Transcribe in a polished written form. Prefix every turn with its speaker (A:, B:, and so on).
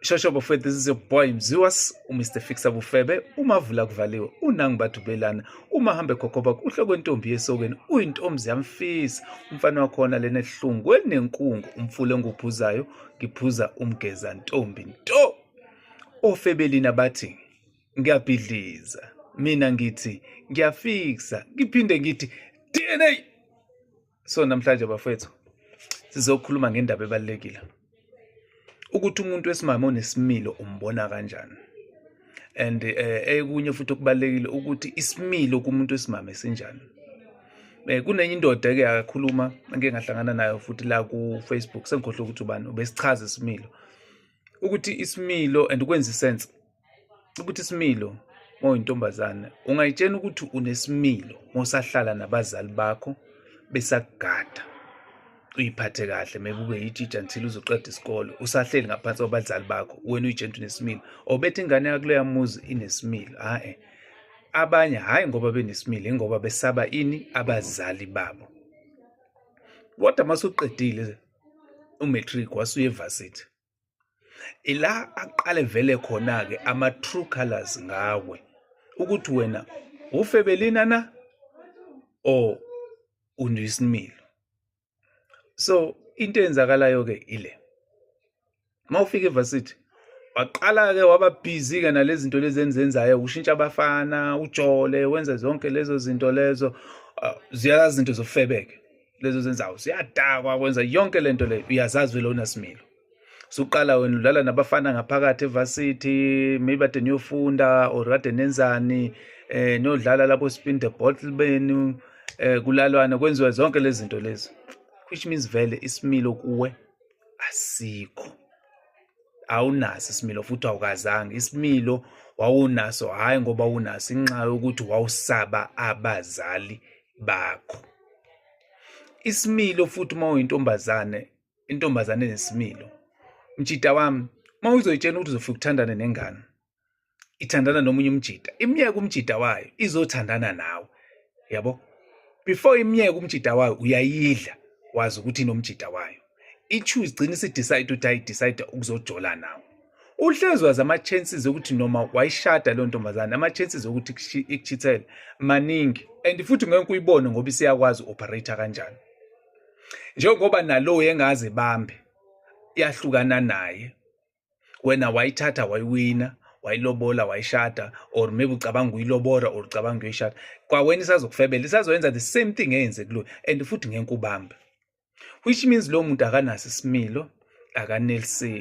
A: Shosho Bafowethu, this is your boy Mziwas, Mr. Fixer Bufebe, umavula kuvaliwe, unangi bathubelana, umahambe khokhoba, uhloko intombi yesokweni, uyintombi yamfisa, umfana wakhona lena ehlungu, nenkungu, umfule nguphuzayo, ngiphuza umgeza ntombi nto. Ofebelina bathi, ngiyabhidliza, mina ngithi, ngiyafiksa, ngiphinde ngithi, DNA. So namhlanje bafowethu, sizokhuluma ngendaba ebalekile. Ukuthi umuntu wesimame onesimilo umbona kanjani, and ekunye futhi okubalekile ukuthi isimilo kumuntu wesimame sinjani. Kunenye indoda ke akakhuluma ngeke ngahlangana nayo futhi la ku Facebook, sengikhohle ukuthi ubani ubesichaza isimilo, ukuthi isimilo and ukwenza isense ukuthi isimilo oyintombazane ungayitshena ukuthi unesimilo mosahlala nabazali bakho besakugada, uyiphathe kahle, maybe ube yitshitsha until uzoqeda isikole, usahleli ngaphansi kwabazali bakho, wena uyitshela unesimilo, obethe ingane yakho leya muzi inesimilo. Abanye hayi ngoba benesimilo, ingoba besaba ini abazali babo. Kodwa masuqedile umatric wasuye evarsity, ila aqale vele khona ke ama true colors ngawe, ukuthi wena ufebelina na o unesimilo. So into enzakalayo ke ile, mawufika evarsity waqala ke waba busy ke nalezi zinto lezi enzenzayo, ushintsha abafana, ujole, wenza zonke lezo zinto lezo, ziyazi izinto zofebeke lezo zenzayo, siyadakwa kwenza yonke lento le, uyazazi vele unasimilo. Suqala wena udlala nabafana ngaphakathi evarsity, maybe ade niyofunda or kade nenzani, nodlala lapho spin the bottle benu, kulalwana kwenziwa zonke lezi zinto lezi, which means vele isimilo kuwe asikho, awunaso isimilo futhi awukazange. Isimilo wawunaso hayi ngoba unaso inxa yokuthi wawusaba abazali bakho. Isimilo futhi uma uyintombazane, intombazane nesimilo, mtshita wami, uma uzoyitshela ukuthi uzofika ukuthandana nengane, ithandana nomunye umtshita, iminyaka umtshita wayo izothandana nawe, yabo. Before iminyaka umtshita wayo uyayidla, wazi ukuthi inomtshita wayo, i-choose gcina isi-decide ukuthi ayidecide ukuzojola nawe. Uhlezi wazi ama-chances ukuthi noma wayishada leyo ntombazane, ama-chances ukuthi ikuchithele maningi, and futhi ngeke uyibone ngoba isiyakwazi operate kanjani. Njengoba nalo yengaze bambe yahlukana naye, wena wayithatha wayiwina, wayilobola wayishada, or maybe ucabanga uyilobola or ucabanga uyishada, kwawena isazokufebela, isazoyenza the same thing eyenze kulo, and futhi ngeke ubambe, which means lo muntu akanaso isimilo, akaneliseki.